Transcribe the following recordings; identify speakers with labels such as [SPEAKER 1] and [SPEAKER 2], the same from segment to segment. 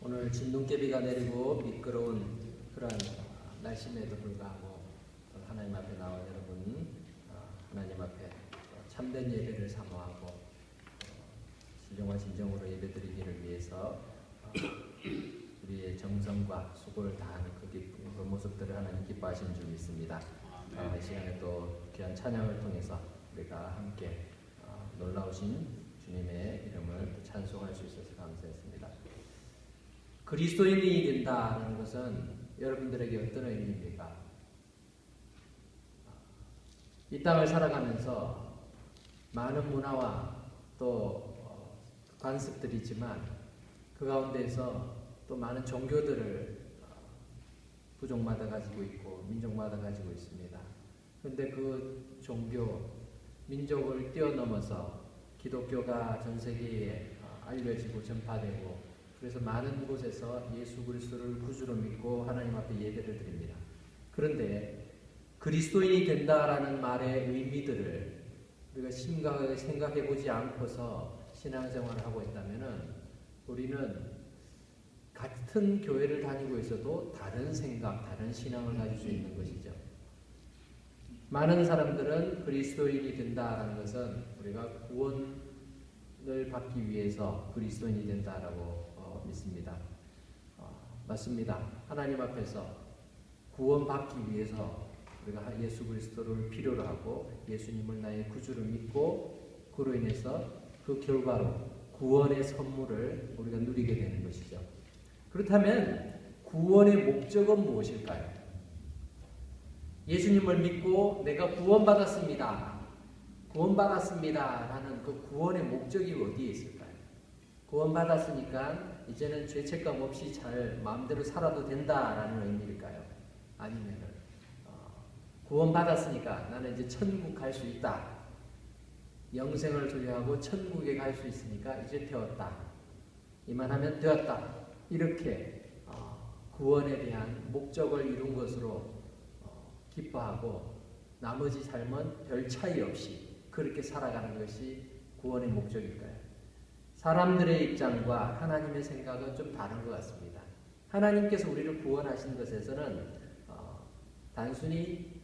[SPEAKER 1] 오늘 진눈깨비가 내리고 미끄러운 그런 날씨에도 불구하고 하나님 앞에 나온 여러분, 하나님 앞에 참된 예배를 사모하고 진정과 진정으로 예배드리기를 위해서 우리의 정성과 수고를 다하는 그 모습들을 하나님 기뻐하시는 줄 믿습니다. 이 시간에 또 귀한 찬양을 통해서 우리가 함께 놀라우신 주님의 이름을 찬송할 수 있어서 감사했습니다. 그리스도인이 된다는 것은 여러분들에게 어떤 의미입니까? 이 땅을 살아가면서 많은 문화와 또 관습들이 있지만 그 가운데서 또 많은 종교들을 부족마다 가지고 있고 민족마다 가지고 있습니다. 그런데 그 종교, 민족을 뛰어넘어서 기독교가 전 세계에 알려지고 전파되고 그래서 많은 곳에서 예수 그리스도를 구주로 믿고 하나님 앞에 예배를 드립니다. 그런데 그리스도인이 된다라는 말의 의미들을 우리가 심각하게 생각해 보지 않고서 신앙생활을 하고 있다면 우리는 같은 교회를 다니고 있어도 다른 생각, 다른 신앙을 가질 수 있는 것이죠. 많은 사람들은 그리스도인이 된다라는 것은 우리가 구원을 받기 위해서 그리스도인이 된다라고 믿습니다. 맞습니다. 하나님 앞에서 구원받기 위해서 우리가 예수 그리스도를 필요로 하고 예수님을 나의 구주로 믿고 그로 인해서 그 결과로 구원의 선물을 우리가 누리게 되는 것이죠. 그렇다면 구원의 목적은 무엇일까요? 예수님을 믿고 내가 구원받았습니다. 구원받았습니다. 라는 그 구원의 목적이 어디에 있을까요? 구원받았으니까 이제는 죄책감 없이 잘 마음대로 살아도 된다라는 의미일까요? 아니면 구원받았으니까 나는 이제 천국 갈 수 있다. 영생을 소유하고 천국에 갈 수 있으니까 이제 되었다. 이만하면 되었다. 이렇게 구원에 대한 목적을 이룬 것으로 기뻐하고 나머지 삶은 별 차이 없이 그렇게 살아가는 것이 구원의 목적일까요? 사람들의 입장과 하나님의 생각은 좀 다른 것 같습니다. 하나님께서 우리를 구원하신 것에서는 단순히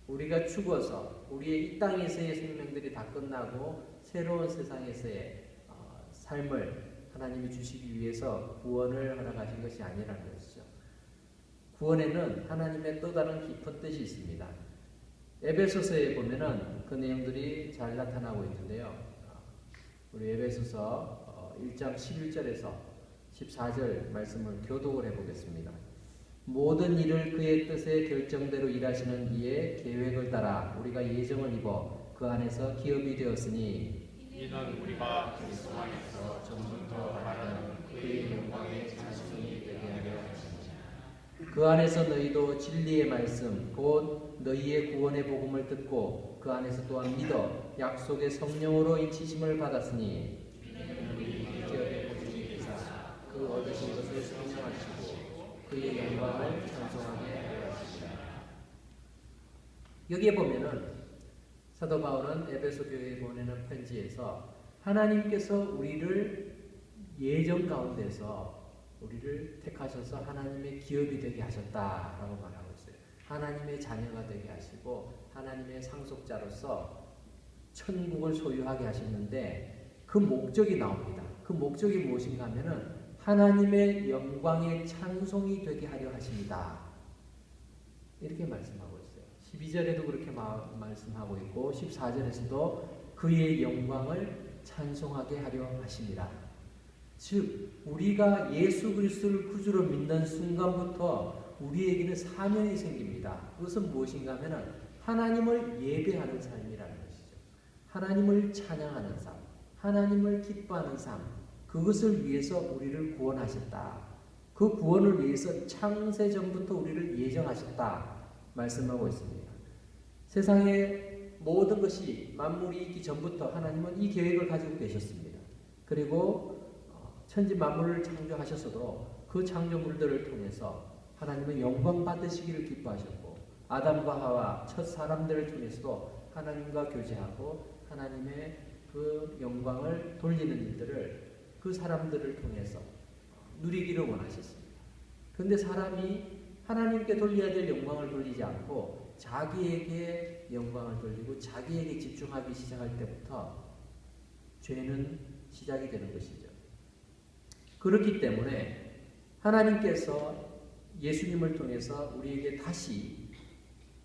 [SPEAKER 1] 우리가 죽어서 우리의 이 땅에서의 생명들이 다 끝나고 새로운 세상에서의 삶을 하나님이 주시기 위해서 구원을 허락하신 것이 아니라는 것이죠. 구원에는 하나님의 또 다른 깊은 뜻이 있습니다. 에베소서에 보면은 그 내용들이 잘 나타나고 있는데요. 우리 에베소서 1장 11절에서 14절 말씀을 교독을 해보겠습니다. 모든 일을 그의 뜻의 결정대로 일하시는 이의 계획을 따라 우리가 예정을 입어 그 안에서 기업이 되었으니
[SPEAKER 2] 이는 우리가 그리스도 안에서 전부터 바라는 그의 영광의 찬송이 되게 하려 하십니다.
[SPEAKER 1] 그 안에서 너희도 진리의 말씀 곧 너희의 구원의 복음을 듣고 그 안에서 또한 믿어 약속의 성령으로 인치심을 받았으니 그 얻으신 것을 성령하시고 그의 영광을 찬송하게 하려 하십니다. 여기에 보면은 사도 바울은 에베소 교회에 보내는 편지에서 하나님께서 우리를 예정 가운데서 우리를 택하셔서 하나님의 기업이 되게 하셨다라고 말하고 있어요. 하나님의 자녀가 되게 하시고 하나님의 상속자로서 천국을 소유하게 하셨는데 그 목적이 나옵니다. 그 목적이 무엇인가 하면은 하나님의 영광의 찬송이 되게 하려 하십니다. 이렇게 말씀하고 있어요. 12절에도 그렇게 말씀하고 있고 14절에서도 그의 영광을 찬송하게 하려 하십니다. 즉 우리가 예수 그리스도를 구주로 믿는 순간부터 우리에게는 사명이 생깁니다. 그것은 무엇인가 하면 하나님을 예배하는 삶이라는 것이죠. 하나님을 찬양하는 삶, 하나님을 기뻐하는 삶, 그것을 위해서 우리를 구원하셨다. 그 구원을 위해서 창세전부터 우리를 예정하셨다 말씀하고 있습니다. 세상의 모든 것이 만물이 있기 전부터 하나님은 이 계획을 가지고 계셨습니다. 그리고 천지 만물을 창조하셨어도 그 창조물들을 통해서 하나님은 영광 받으시기를 기뻐하셨고 아담과 하와 첫 사람들을 통해서도 하나님과 교제하고 하나님의 그 영광을 돌리는 일들을 그 사람들을 통해서 누리기를 원하셨습니다. 그런데 사람이 하나님께 돌려야 될 영광을 돌리지 않고 자기에게 영광을 돌리고 자기에게 집중하기 시작할 때부터 죄는 시작이 되는 것이죠. 그렇기 때문에 하나님께서 예수님을 통해서 우리에게 다시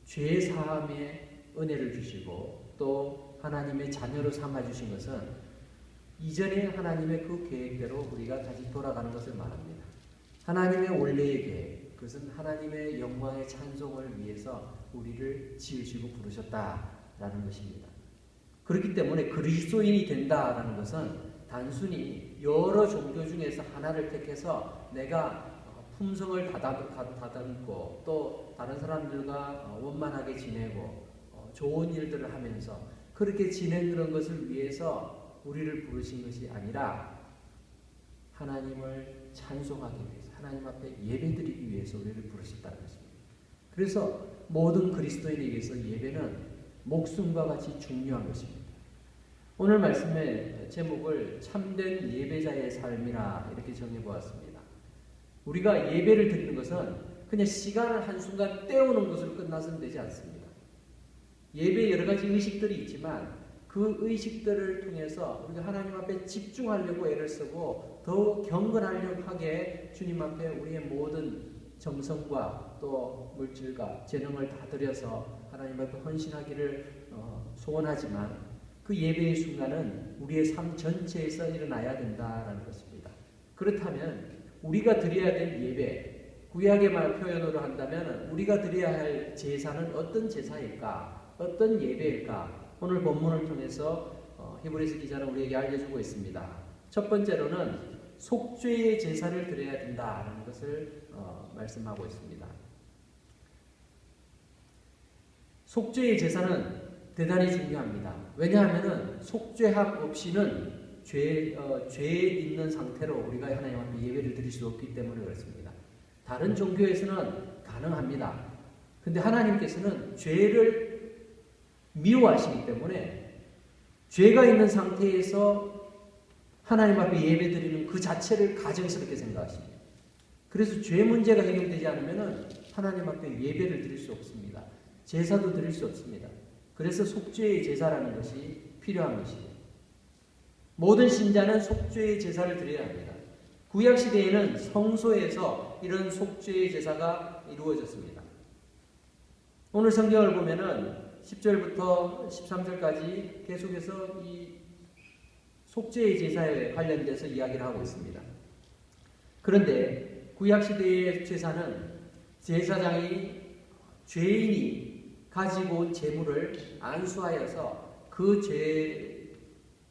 [SPEAKER 1] 죄 사함의 은혜를 주시고 또 하나님의 자녀로 삼아주신 것은 이전에 하나님의 그 계획대로 우리가 다시 돌아가는 것을 말합니다. 하나님의 원래의 계획, 그것은 하나님의 영광의 찬송을 위해서 우리를 지으시고 부르셨다라는 것입니다. 그렇기 때문에 그리스도인이 된다라는 것은 단순히 여러 종교 중에서 하나를 택해서 내가 품성을 다듬고 또 다른 사람들과 원만하게 지내고 좋은 일들을 하면서 그렇게 지내는 것을 위해서 우리를 부르신 것이 아니라 하나님을 찬송하기 위해서 하나님 앞에 예배드리기 위해서 우리를 부르셨다는 것입니다. 그래서 모든 그리스도인에게서 예배는 목숨과 같이 중요한 것입니다. 오늘 말씀의 제목을 참된 예배자의 삶이라 이렇게 정해보았습니다. 우리가 예배를 드리는 것은 그냥 시간을 한순간 때우는 것으로 끝나서는 되지 않습니다. 예배에 여러 가지 의식들이 있지만 그 의식들을 통해서 우리가 하나님 앞에 집중하려고 애를 쓰고 더 경건하게 주님 앞에 우리의 모든 정성과 또 물질과 재능을 다 들여서 하나님 앞에 헌신하기를 소원하지만 그 예배의 순간은 우리의 삶 전체에서 일어나야 된다는 것입니다. 그렇다면 우리가 드려야 될 예배, 구약의 말 표현으로 한다면 우리가 드려야 할 제사는 어떤 제사일까? 어떤 예배일까? 오늘 본문을 통해서 히브리서 기자는 우리에게 알려주고 있습니다. 첫 번째로는 속죄의 제사를 드려야 된다는 것을 말씀하고 있습니다. 속죄의 제사는 대단히 중요합니다. 왜냐하면 속죄함 없이는 죄에 있는 상태로 우리가 하나님 앞에 예배를 드릴 수 없기 때문에 그렇습니다. 다른 종교에서는 가능합니다. 근데 하나님께서는 죄를 미워하시기 때문에 죄가 있는 상태에서 하나님 앞에 예배 드리는 그 자체를 가증스럽게 생각하십니다. 그래서 죄 문제가 해결되지 않으면 하나님 앞에 예배를 드릴 수 없습니다. 제사도 드릴 수 없습니다. 그래서 속죄의 제사라는 것이 필요한 것이죠. 모든 신자는 속죄의 제사를 드려야 합니다. 구약시대에는 성소에서 이런 속죄의 제사가 이루어졌습니다. 오늘 성경을 보면은 10절부터 13절까지 계속해서 이 속죄의 제사에 관련돼서 이야기를 하고 있습니다. 그런데 구약시대의 제사는 제사장이 죄인이 가지고 온 재물을 안수하여서 그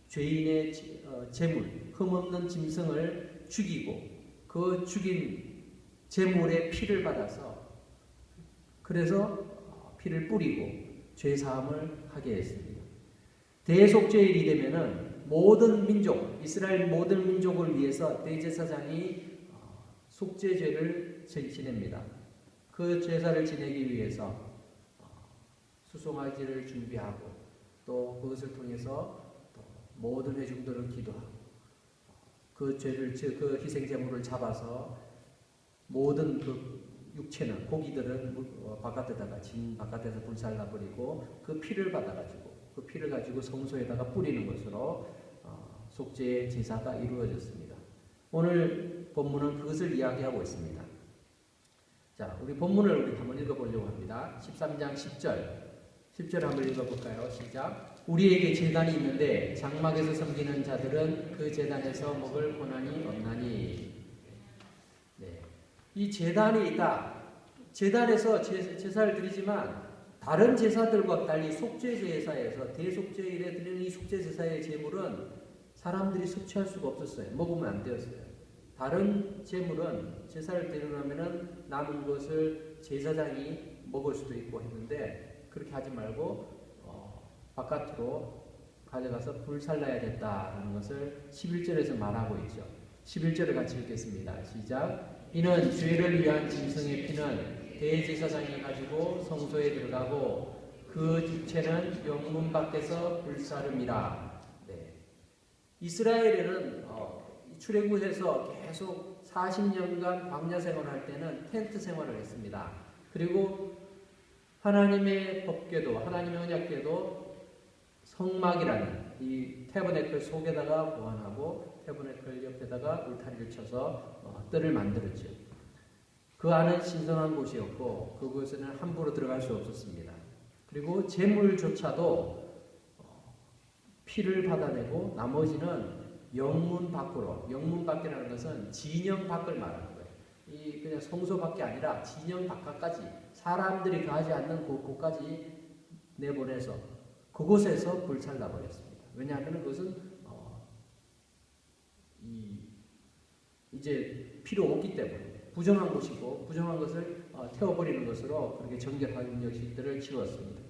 [SPEAKER 1] 죄인의 재물, 흠없는 짐승을 죽이고 그 죽인 재물의 피를 받아서 그래서 피를 뿌리고 죄사함을 하게 했습니다. 대속죄일이 되면은 모든 민족, 이스라엘 모든 민족을 위해서 대제사장이 속죄죄를 지냅니다. 그 제사를 지내기 위해서 수송아지를 준비하고 또 그것을 통해서 모든 회중들을 기도하고 그 죄를 그 희생 제물을 잡아서 모든 그 육체는 고기들은 바깥에다가 진 바깥에서 불살라 버리고 그 피를 받아가지고 그 피를 가지고 성소에다가 뿌리는 것으로 속죄의 제사가 이루어졌습니다. 오늘 본문은 그것을 이야기하고 있습니다. 자, 우리 본문을 우리 한번 읽어보려고 합니다. 13장 10절 한번 읽어볼까요? 시작. 우리에게 제단이 있는데 장막에서 섬기는 자들은 그 제단에서 먹을 고난이 없나니. 네. 이 제단이 있다. 제단에서 제사를 드리지만 다른 제사들과 달리 속죄제사에서 대속죄일에 드리는 이 속죄제사의 제물은 사람들이 섭취할 수가 없었어요. 먹으면 안 되었어요. 다른 제물은 제사를 드리려면 남은 것을 제사장이 먹을 수도 있고 했는데 그렇게 하지 말고 바깥으로 가져가서 불살라야 됐다는 것을 11절에서 말하고 있죠. 11절을 같이 읽겠습니다. 시작. 이는 죄를 위한 짐승의 피는 대제사장이 가지고 성소에 들어가고 그 육체는 영문 밖에서 불사름이라. 네. 이스라엘에는 출애굽해서 계속 40년간 광야 생활할 때는 텐트 생활을 했습니다. 그리고 하나님의 법궤도, 하나님의 언약궤도 성막이라는 이 태버네클 속에다가 보관하고 태버네클 옆에다가 울타리를 쳐서 뜰을 만들었죠. 그 안은 신성한 곳이었고 그곳에는 함부로 들어갈 수 없었습니다. 그리고 제물조차도 피를 받아내고 나머지는 영문 밖으로, 영문 밖이라는 것은 진영 밖을 말하는 거예요. 이 그냥 성소 밖이 아니라 진영 바깥까지 사람들이 가지 않는 곳까지 내보내서 그곳에서 불살라 버렸습니다. 왜냐하면 그것은 이제 필요 없기 때문에 부정한 곳이고 부정한 것을 태워버리는 것으로 그렇게 정결한 역식들을 치루었습니다.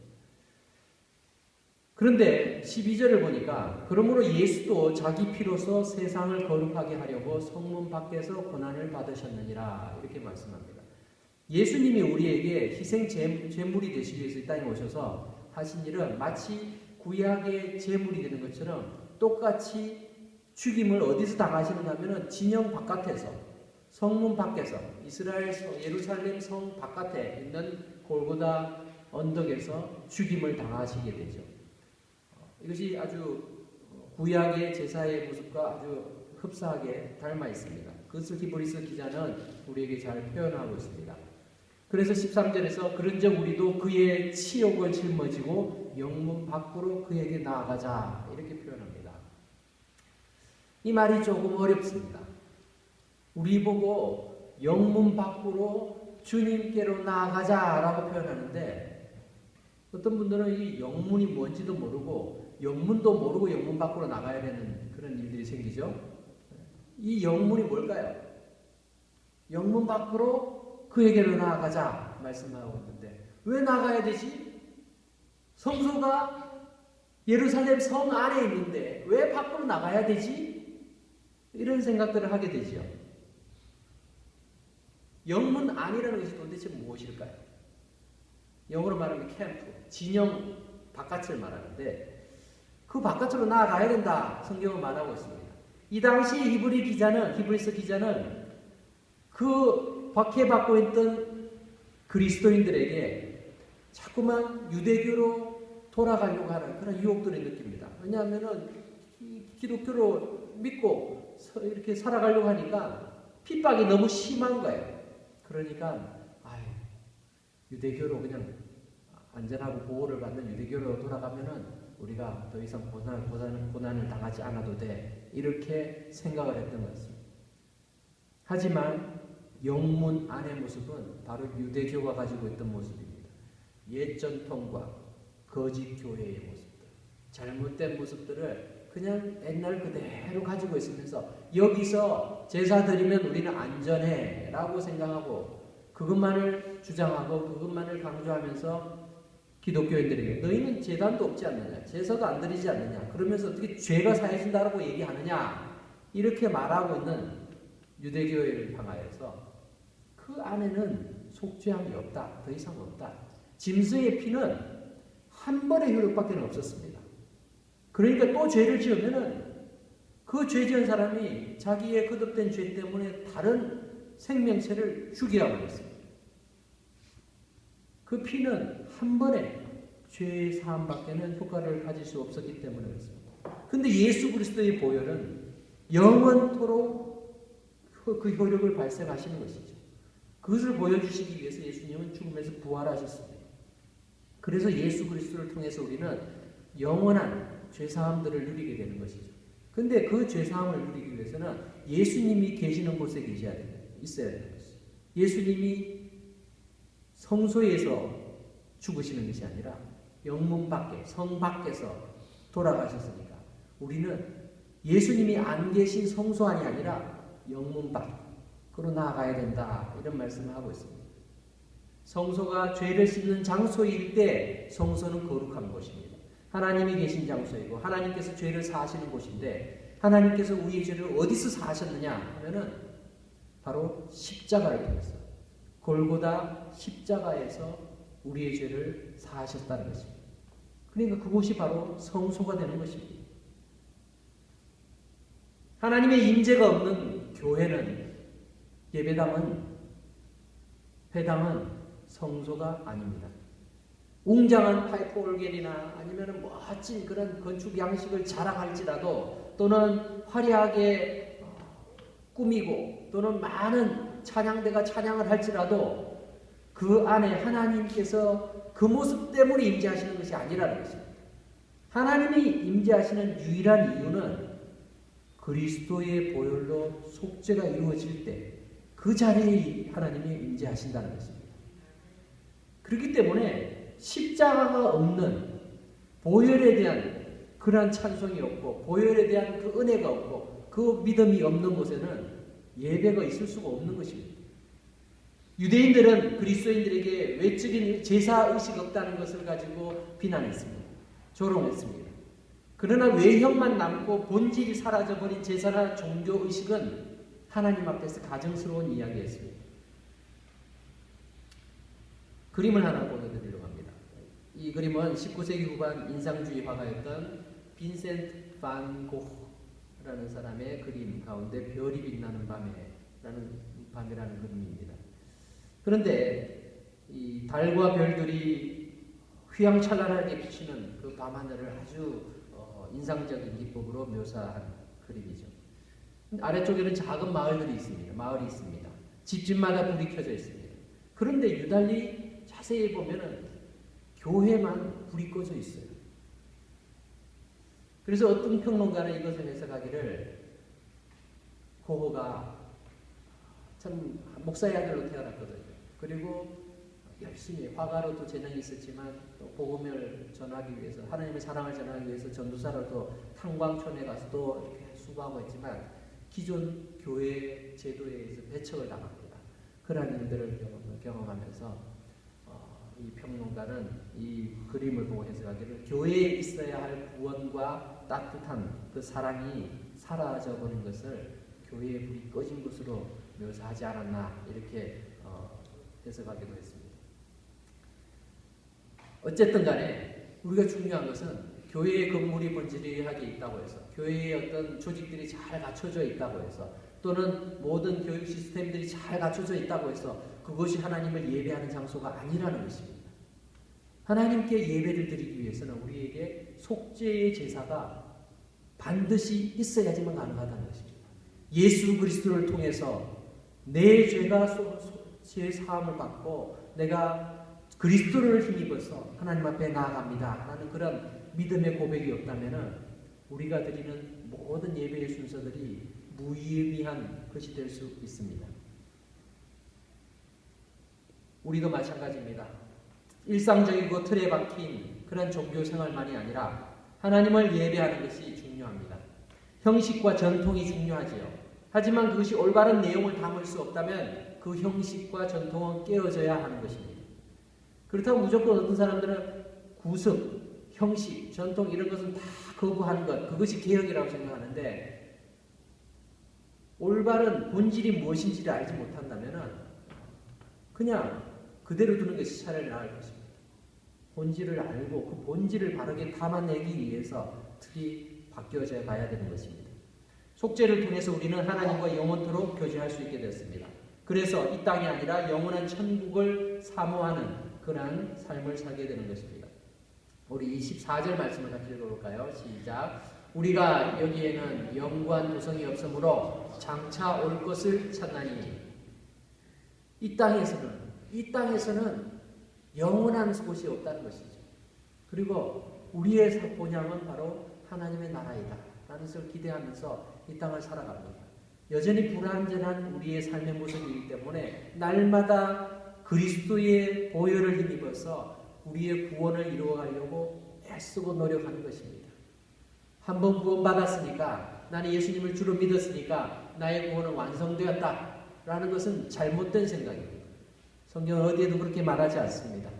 [SPEAKER 1] 그런데 12절을 보니까 그러므로 예수도 자기 피로서 세상을 거룩하게 하려고 성문 밖에서 고난을 받으셨느니라 이렇게 말씀합니다. 예수님이 우리에게 희생 제물이 되시기 위해서 이 땅에 오셔서 하신 일은 마치 구약의 제물이 되는 것처럼 똑같이 죽임을 어디서 당하시는가 하면은 진영 바깥에서 성문 밖에서 이스라엘 예루살렘 성 바깥에 있는 골고다 언덕에서 죽임을 당하시게 되죠. 이것이 아주 구약의 제사의 모습과 아주 흡사하게 닮아 있습니다. 그것을 히브리서 기자는 우리에게 잘 표현하고 있습니다. 그래서 13절에서 그런즉 우리도 그의 치욕을 짊어지고 영문 밖으로 그에게 나아가자 이렇게 표현합니다. 이 말이 조금 어렵습니다. 우리 보고 영문 밖으로 주님께로 나아가자라고 표현하는데 어떤 분들은 이 영문이 뭔지도 모르고 영문도 모르고 영문 밖으로 나가야 되는 그런 일들이 생기죠. 이 영문이 뭘까요? 영문 밖으로 그에게로 나아가자 말씀하고 있는데 왜 나가야 되지? 성소가 예루살렘 성 안에 있는데 왜 밖으로 나가야 되지? 이런 생각들을 하게 되죠. 영문 안이라는 것이 도대체 무엇일까요? 영어로 말하면 캠프, 진영 바깥을 말하는데 그 바깥으로 나아가야 된다. 성경은 말하고 있습니다. 이 당시 히브리서 기자는 그 박해받고 있던 그리스도인들에게 자꾸만 유대교로 돌아가려고 하는 그런 유혹들을 느낍니다. 왜냐하면은 기독교로 믿고 이렇게 살아가려고 하니까 핍박이 너무 심한 거예요. 그러니까 유대교로 그냥 안전하고 보호를 받는 유대교로 돌아가면은 우리가 더 이상 고난을 당하지 않아도 돼. 이렇게 생각을 했던 것입니다. 하지만 영문 안의 모습은 바로 유대교가 가지고 있던 모습입니다. 옛 전통과 거짓 교회의 모습들, 잘못된 모습들을 그냥 옛날 그대로 가지고 있으면서 여기서 제사 드리면 우리는 안전해 라고 생각하고 그것만을 주장하고 그것만을 강조하면서 기독교인들에게 너희는 제단도 없지 않느냐, 제사도 안 드리지 않느냐, 그러면서 어떻게 죄가 사해진다라고 얘기하느냐 이렇게 말하고 있는 유대교회를 향하여서 그 안에는 속죄함이 없다, 더 이상 없다. 짐승의 피는 한 번의 효력밖에 없었습니다. 그러니까 또 죄를 지으면은 그 죄 지은 사람이 자기의 거듭된 죄 때문에 다른 생명체를 죽여야 버렸습니다. 그 피는 한 번에 죄의 사함밖에는 효과를 가질 수 없었기 때문에 그렇습니다. 그런데 예수 그리스도의 보혈은 영원토록 그 효력을 발생하시는 것이죠. 그것을 보여주시기 위해서 예수님은 죽음에서 부활하셨습니다. 그래서 예수 그리스도를 통해서 우리는 영원한 죄사함들을 누리게 되는 것이죠. 그런데 그 죄사함을 누리기 위해서는 예수님이 계시는 곳에 있어야 되는 것이죠. 예수님이 성소에서 죽으시는 것이 아니라 영문 밖에, 성 밖에서 돌아가셨으니까 우리는 예수님이 안 계신 성소 안이 아니라 영문 밖으로 나아가야 된다. 이런 말씀을 하고 있습니다. 성소가 죄를 씻는 장소일 때 성소는 거룩한 곳입니다. 하나님이 계신 장소이고 하나님께서 죄를 사하시는 곳인데 하나님께서 우리의 죄를 어디서 사하셨느냐 하면은 바로 십자가를 통해서 골고다 십자가에서 우리의 죄를 사하셨다는 것입니다. 그러니까 그곳이 바로 성소가 되는 것입니다. 하나님의 임재가 없는 교회는 예배당은 회당은 성소가 아닙니다. 웅장한 파이프 올겐이나 아니면 멋진 그런 건축 양식을 자랑할지라도 또는 화려하게 꾸미고 또는 많은 찬양대가 찬양을 할지라도 그 안에 하나님께서 그 모습 때문에 임재하시는 것이 아니라는 것입니다. 하나님이 임재하시는 유일한 이유는 그리스도의 보혈로 속죄가 이루어질 때 그 자리에 하나님이 임재하신다는 것입니다. 그렇기 때문에 십자가가 없는 보혈에 대한 그러한 찬송이 없고 보혈에 대한 그 은혜가 없고 그 믿음이 없는 곳에는 예배가 있을 수가 없는 것입니다. 유대인들은 그리스도인들에게 외적인 제사의식 없다는 것을 가지고 비난했습니다. 조롱했습니다. 그러나 외형만 남고 본질이 사라져버린 제사나 종교의식은 하나님 앞에서 가증스러운 이야기였습니다. 그림을 하나 보여드리려고 합니다. 이 그림은 19세기 후반 인상주의 화가였던 빈센트 반 고흐라는 사람의 그림 가운데 별이 빛나는 밤이라는 그림입니다. 그런데 이 달과 별들이 휘황찬란하게 비치는 그 밤하늘을 아주 인상적인 기법으로 묘사한 그림이죠. 아래쪽에는 작은 마을이 있습니다. 집집마다 불이 켜져 있습니다. 그런데 유달리 자세히 보면은 교회만 불이 꺼져 있어요. 그래서 어떤 평론가는 이것을 해석하기를 고흐가 참 목사의 아들로 태어났거든요. 그리고 열심히 화가로도 재능이 있었지만 또 복음을 전하기 위해서 하나님의 사랑을 전하기 위해서 전도사로도 탄광촌에 가서도 이렇게 수고하고 했지만 기존 교회 제도에 의해서 배척을 당합니다. 그러한 일들을 경험하면서 이 평론가는 이 그림을 보고 해석하기를 교회에 있어야 할 구원과 따뜻한 그 사랑이 사라져버린 것을 교회의 불이 꺼진 것으로 묘사하지 않았나 이렇게 해석하기도 했습니다. 어쨌든 간에 우리가 중요한 것은 교회의 건물이 번지르하게 있다고 해서 교회의 어떤 조직들이 잘 갖춰져 있다고 해서 또는 모든 교육 시스템들이 잘 갖춰져 있다고 해서 그것이 하나님을 예배하는 장소가 아니라는 것입니다. 하나님께 예배를 드리기 위해서는 우리에게 속죄의 제사가 반드시 있어야지만 가능하다는 것입니다. 예수 그리스도를 통해서 내 죄가 죄 사함을 받고 내가 그리스도를 힘입어서 하나님 앞에 나아갑니다 하는 그런 믿음의 고백이 없다면 우리가 드리는 모든 예배의 순서들이 무의미한 것이 될 수 있습니다. 우리도 마찬가지입니다. 일상적이고 틀에 박힌 그런 종교생활만이 아니라 하나님을 예배하는 것이 중요합니다. 형식과 전통이 중요하지요. 하지만 그것이 올바른 내용을 담을 수 없다면 그 형식과 전통은 깨어져야 하는 것입니다. 그렇다고 무조건 어떤 사람들은 구습, 형식, 전통 이런 것은 다 거부하는 것, 그것이 개혁이라고 생각하는데 올바른 본질이 무엇인지를 알지 못한다면 그냥 그대로 두는 것이 차라리 나을 것입니다. 본질을 알고 그 본질을 바르게 담아내기 위해서 틀이 바뀌어져 가야 되는 것입니다. 속죄를 통해서 우리는 하나님과 영원토록 교제할 수 있게 됐습니다. 그래서 이 땅이 아니라 영원한 천국을 사모하는 그러한 삶을 살게 되는 것입니다. 우리 24절 말씀을 같이 읽어볼까요? 시작. 우리가 여기에는 영구한 도성이 없으므로 장차 올 것을 찾나니 이 땅에서는 영원한 곳이 없다는 것이죠. 그리고 우리의 본향은 바로 하나님의 나라이다 라는 것을 기대하면서 이 땅을 살아갑니다. 여전히 불완전한 우리의 삶의 모습이기 때문에 날마다 그리스도의 보혈을 힘입어서 우리의 구원을 이루어가려고 애쓰고 노력하는 것입니다. 한번 구원받았으니까 나는 예수님을 주로 믿었으니까 나의 구원은 완성되었다 라는 것은 잘못된 생각입니다. 성경은 어디에도 그렇게 말하지 않습니다.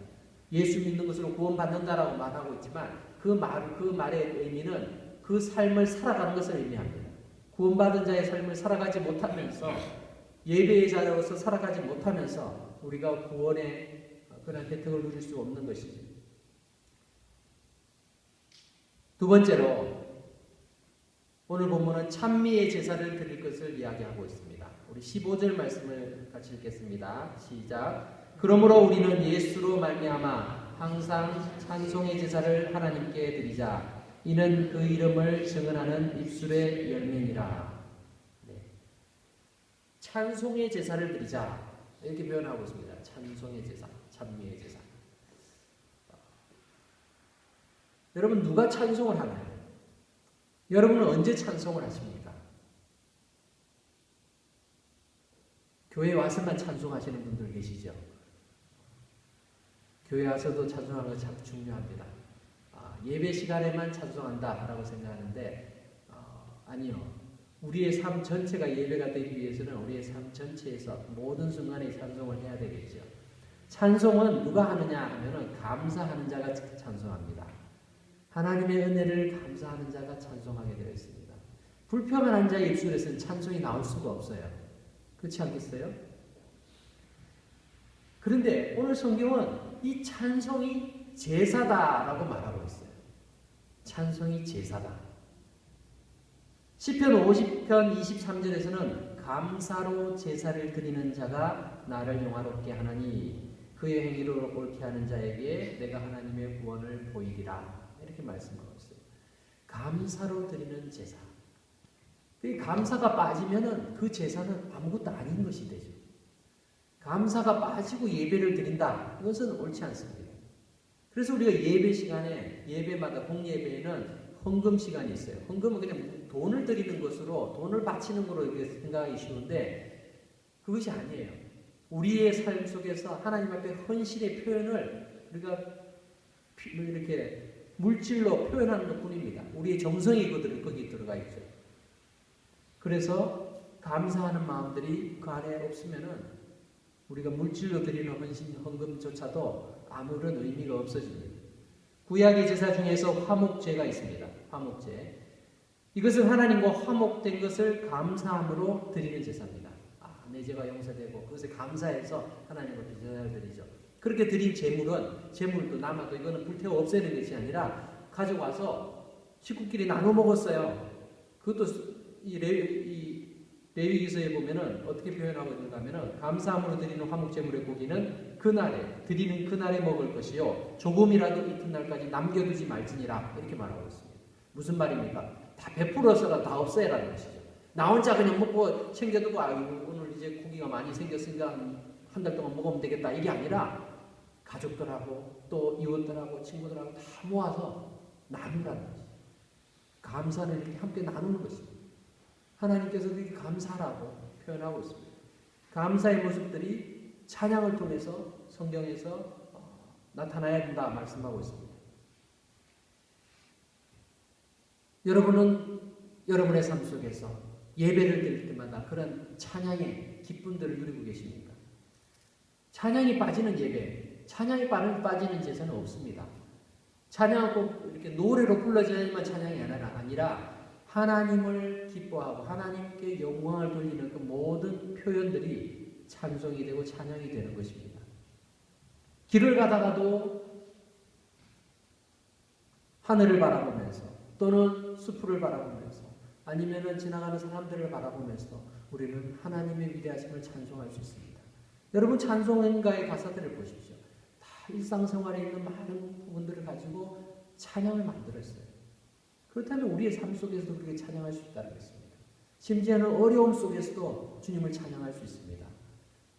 [SPEAKER 1] 예수 믿는 것으로 구원받는다라고 말하고 있지만 그 말의 의미는 그 삶을 살아가는 것을 의미합니다. 구원받은 자의 삶을 살아가지 못하면서 예배의 자로서 살아가지 못하면서 우리가 구원의 그런 혜택을 누릴 수 없는 것이죠. 두 번째로 오늘 본문은 찬미의 제사를 드릴 것을 이야기하고 있습니다. 우리 15절 말씀을 같이 읽겠습니다. 시작. 그러므로 우리는 예수로 말미암아 항상 찬송의 제사를 하나님께 드리자. 이는 그 이름을 증언하는 입술의 열매니라. 네. 찬송의 제사를 드리자. 이렇게 표현하고 있습니다. 찬송의 제사, 찬미의 제사. 여러분 누가 찬송을 하나요? 여러분은 언제 찬송을 하십니까? 교회 와서만 찬송하시는 분들 계시죠? 교회 와서도 찬송하는 거 참 중요합니다. 예배 시간에만 찬송한다라고 생각하는데 아니요. 우리의 삶 전체가 예배가 되기 위해서는 우리의 삶 전체에서 모든 순간에 찬송을 해야 되겠죠. 찬송은 누가 하느냐 하면은 감사하는 자가 찬송합니다. 하나님의 은혜를 감사하는 자가 찬송하게 되어 있습니다. 불평하는 자의 입술에서는 찬송이 나올 수가 없어요. 그렇지 않겠어요? 그런데 오늘 성경은 이 찬송이 제사다라고 말하고 있어요. 찬송이 제사다. 시편 50편 23절에서는 감사로 제사를 드리는 자가 나를 영화롭게 하나니 그의 행위로 옳게 하는 자에게 내가 하나님의 구원을 보이리라. 이렇게 말씀하고 있어요. 감사로 드리는 제사. 그 감사가 빠지면은 그 제사는 아무것도 아닌 것이 되죠. 감사가 빠지고 예배를 드린다. 이것은 옳지 않습니다. 그래서 우리가 예배 시간에 예배마다 공예배에는 헌금 시간이 있어요. 헌금은 그냥 돈을 드리는 것으로 돈을 바치는 거로 생각하기 쉬운데 그것이 아니에요. 우리의 삶 속에서 하나님 앞에 헌신의 표현을 우리가 이렇게 물질로 표현하는 것뿐입니다. 우리의 정성이 거기에 들어가 있죠. 그래서 감사하는 마음들이 그 안에 없으면은 우리가 물질로 드리는 헌금조차도 아무런 의미가 없어집니다. 구약의 제사 중에서 화목제가 있습니다. 화목제. 이것은 하나님과 화목된 것을 감사함으로 드리는 제사입니다. 내 죄가 용서되고 그것에 감사해서 하나님 앞에 제사를 드리죠. 그렇게 드린 재물도 남아도 이거는 불태워 없애는 것이 아니라 가져와서 식구끼리 나눠 먹었어요. 그것도 이 레위기서에 보면은 어떻게 표현하고 있는가 하면은 감사함으로 드리는 화목제물의 고기는 드리는 그날에 먹을 것이요 조금이라도 이튿날까지 남겨두지 말지니라 이렇게 말하고 있습니다. 무슨 말입니까? 다 베풀어서가 다 없애라는 것이죠. 나 혼자 그냥 먹고 챙겨두고 오늘 이제 고기가 많이 생겼으니까 한 달 동안 먹으면 되겠다 이게 아니라 가족들하고 또 이웃들하고 친구들하고 다 모아서 나누라는 것이죠. 감사는 이렇게 함께 나누는 것입니다. 하나님께서도 이렇게 감사라고 표현하고 있습니다. 감사의 모습들이 찬양을 통해서 성경에서 나타나야 된다 말씀하고 있습니다. 여러분은 여러분의 삶 속에서 예배를 드릴 때마다 그런 찬양의 기쁨들을 누리고 계십니까? 찬양이 빠지는 예배, 찬양이 빠지는 제사는 없습니다. 찬양하고 이렇게 노래로 불러져야만 찬양이 아니라 하나님을 기뻐하고 하나님께 영광을 돌리는 그 모든 표현들이 찬송이 되고 찬양이 되는 것입니다. 길을 가다가도 하늘을 바라보면서 또는 숲을 바라보면서 아니면은 지나가는 사람들을 바라보면서 우리는 하나님의 위대하심을 찬송할 수 있습니다. 여러분 찬송가의 가사들을 보십시오. 다 일상생활에 있는 많은 부분들을 가지고 찬양을 만들었어요. 그렇다면 우리의 삶 속에서도 그렇게 찬양할 수 있다는 것입니다. 심지어는 어려움 속에서도 주님을 찬양할 수 있습니다.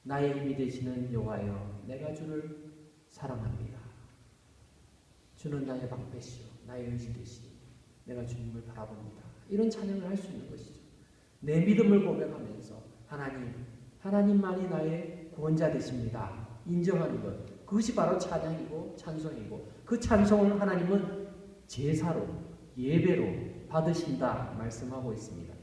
[SPEAKER 1] 나의 힘이 되시는 여호와여 내가 주를 사랑합니다. 주는 나의 방패시오 나의 의지 되시니 내가 주님을 바라봅니다. 이런 찬양을 할 수 있는 것이죠. 내 믿음을 고백하면서 하나님만이 나의 구원자 되십니다. 인정하는 것. 그것이 바로 찬양이고 찬송이고 그 찬송을 하나님은 제사로 예배로 받으신다 말씀하고 있습니다.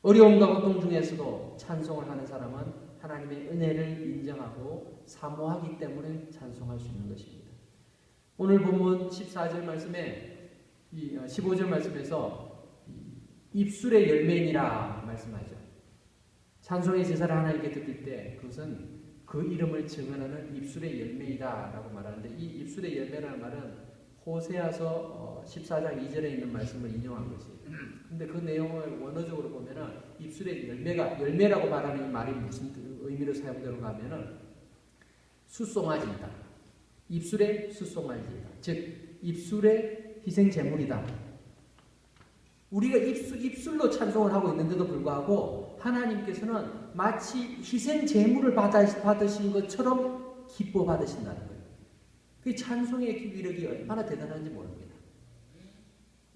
[SPEAKER 1] 어려움과 고통 중에서도 찬송을 하는 사람은 하나님의 은혜를 인정하고 사모하기 때문에 찬송할 수 있는 것입니다. 오늘 본문 14절 말씀에 15절 말씀에서 입술의 열매니라 말씀하죠. 찬송의 제사를 하나님께 드릴 때 그것은 그 이름을 증언하는 입술의 열매이다 라고 말하는데 이 입술의 열매라는 말은 호세아서 14장 2절에 있는 말씀을 인용한 것이에요. 근데 그 내용을 원어적으로 보면은 입술에 열매라고 말하는 이 말이 무슨 의미로 사용되는가 하면은 수송아지이다. 입술에 수송아지이다. 즉 입술에 희생 제물이다. 우리가 입술로 찬송을 하고 있는데도 불구하고 하나님께서는 마치 희생 제물을 받으신 것처럼 기뻐 받으신다는 거예요. 그 찬송의 위력이 얼마나 대단한지 모릅니다.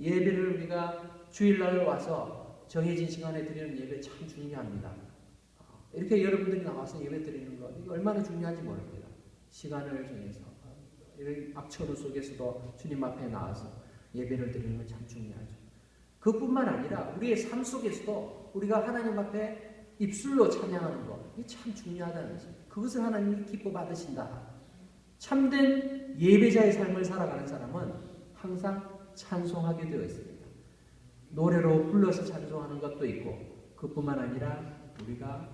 [SPEAKER 1] 예배를 우리가 주일날 와서 정해진 시간에 드리는 예배 참 중요합니다. 이렇게 여러분들이 나와서 예배 드리는 거 이거 얼마나 중요한지 모릅니다. 시간을 정해서 이런 악천후 속에서도 주님 앞에 나와서 예배를 드리는 건 참 중요하죠. 그뿐만 아니라 우리의 삶 속에서도 우리가 하나님 앞에 입술로 찬양하는 것 이게 참 중요하다는 것입니다. 그것을 하나님이 기뻐 받으신다. 참된 예배자의 삶을 살아가는 사람은 항상 찬송하게 되어 있습니다. 노래로 불러서 찬송하는 것도 있고 그뿐만 아니라 우리가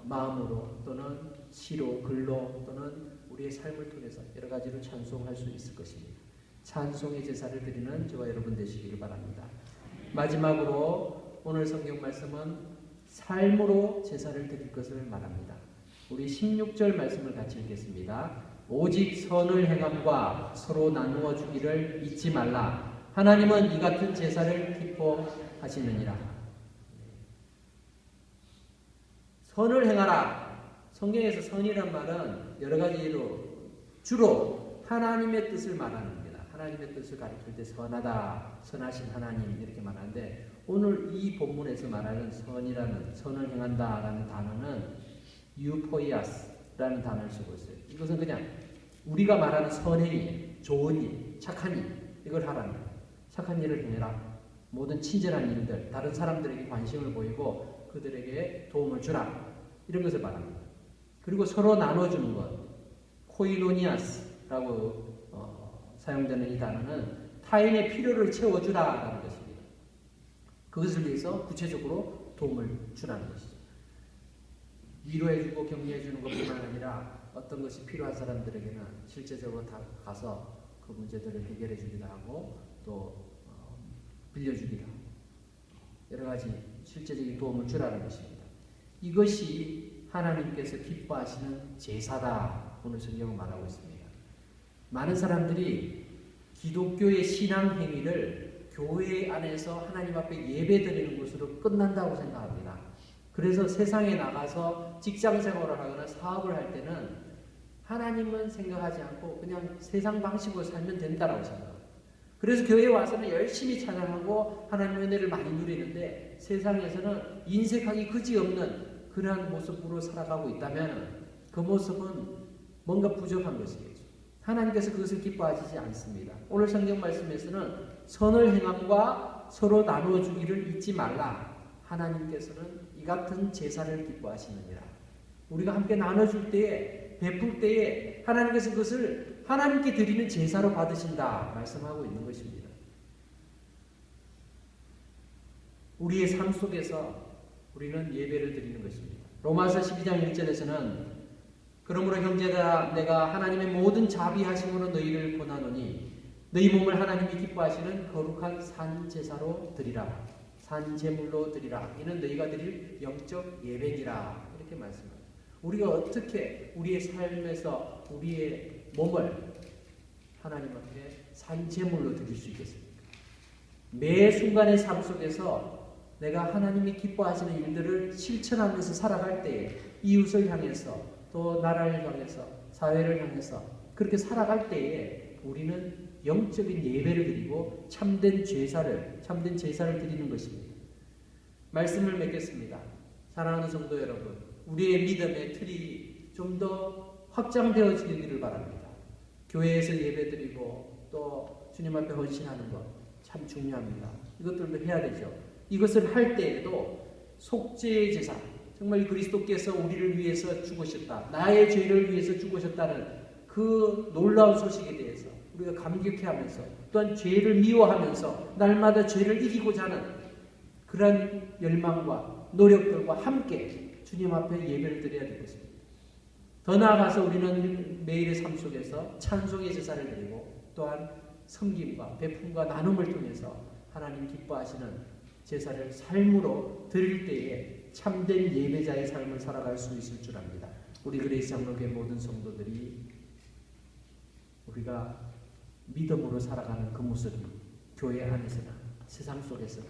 [SPEAKER 1] 마음으로 또는 시로 글로 또는 우리의 삶을 통해서 여러 가지로 찬송할 수 있을 것입니다. 찬송의 제사를 드리는 저와 여러분 되시기를 바랍니다. 마지막으로 오늘 성경 말씀은 삶으로 제사를 드릴 것을 말합니다. 우리 16절 말씀을 같이 읽겠습니다. 오직 선을 행함과 서로 나누어 주기를 잊지 말라. 하나님은 이 같은 제사를 기뻐하시느니라. 선을 행하라. 성경에서 선이란 말은 여러 가지로 주로 하나님의 뜻을 말하는 겁니다. 하나님의 뜻을 가리킬 때 선하다, 선하신 하나님 이렇게 말하는데 오늘 이 본문에서 말하는 선을 행한다라는 단어는 유포이아스라는 단어를 쓰고 있어요. 이것은 그냥 우리가 말하는 선행이, 좋은 일, 착한 일 이걸 하라는 거예요. 착한 일을 행해라. 모든 친절한 일들, 다른 사람들에게 관심을 보이고 그들에게 도움을 주라. 이런 것을 말합니다. 그리고 서로 나눠주는 것, 코이노니아스라고 사용되는 이 단어는 타인의 필요를 채워주라라는 것입니다. 그것을 위해서 구체적으로 도움을 주라는 것이죠. 위로해주고 격려해주는 것뿐만 아니라 어떤 것이 필요한 사람들에게는 실제적으로 다 가서 그 문제들을 해결해주기도 하고 또 빌려주기도 하고 여러 가지 실제적인 도움을 주라는 것입니다. 이것이 하나님께서 기뻐하시는 제사다. 오늘 성경은 말하고 있습니다. 많은 사람들이 기독교의 신앙 행위를 교회 안에서 하나님 앞에 예배드리는 것으로 끝난다고 생각합니다. 그래서 세상에 나가서 직장 생활을 하거나 사업을 할 때는 하나님은 생각하지 않고 그냥 세상 방식으로 살면 된다라고 생각합니다. 그래서 교회에 와서는 열심히 찬양하고 하나님의 은혜를 많이 누리는데 세상에서는 인색하기 그지없는 그러한 모습으로 살아가고 있다면 그 모습은 뭔가 부족한 것이겠죠. 하나님께서 그것을 기뻐하시지 않습니다. 오늘 성경 말씀에서는 선을 행함과 서로 나누어 주기를 잊지 말라. 하나님께서는 이 같은 제사를 기뻐하시느니라. 우리가 함께 나눠줄 때에 베풀 때에 하나님께서 그것을 하나님께 드리는 제사로 받으신다 말씀하고 있는 것입니다. 우리의 삶 속에서 우리는 예배를 드리는 것입니다. 로마서 12장 1절에서는 그러므로 형제들아 내가 하나님의 모든 자비하심으로 너희를 권하노니 너희 몸을 하나님이 기뻐하시는 거룩한 산제사로 드리라. 산제물로 드리라. 이는 너희가 드릴 영적 예배니라. 이렇게 말씀합니다. 우리가 어떻게 우리의 삶에서 우리의 몸을 하나님 앞에 산제물로 드릴 수 있겠습니까? 매 순간의 삶 속에서 내가 하나님이 기뻐하시는 일들을 실천하면서 살아갈 때에 이웃을 향해서 또 나라를 향해서 사회를 향해서 그렇게 살아갈 때에 우리는 영적인 예배를 드리고 참된 제사를 드리는 것입니다. 말씀을 맺겠습니다. 사랑하는 성도 여러분, 우리의 믿음의 틀이 좀 더 확장되어지기를 바랍니다. 교회에서 예배드리고 또 주님 앞에 헌신하는 것 참 중요합니다. 이것들도 해야 되죠. 이것을 할 때에도 속죄의 제사, 정말 그리스도께서 우리를 위해서 죽으셨다. 나의 죄를 위해서 죽으셨다는 그 놀라운 소식에 대해서 우리가 감격해하면서 또한 죄를 미워하면서 날마다 죄를 이기고자 하는 그런 열망과 노력들과 함께 주님 앞에 예배를 드려야 되겠습니다. 더 나아가서 우리는 매일의 삶 속에서 찬송의 제사를 드리고 또한 섬김과 베품과 나눔을 통해서 하나님 기뻐하시는 제사를 삶으로 드릴 때에 참된 예배자의 삶을 살아갈 수 있을 줄 압니다. 우리 그레이스 장로교회 모든 성도들이 우리가 믿음으로 살아가는 그 모습이 교회 안에서나 세상 속에서나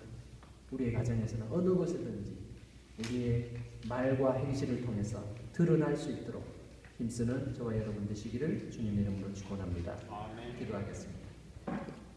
[SPEAKER 1] 우리의 가정에서나 어느 곳에든지 우리의 말과 행실을 통해서 드러날 수 있도록 힘쓰는 저와 여러분 되시기를 주님의 이름으로 축원합니다. 기도하겠습니다.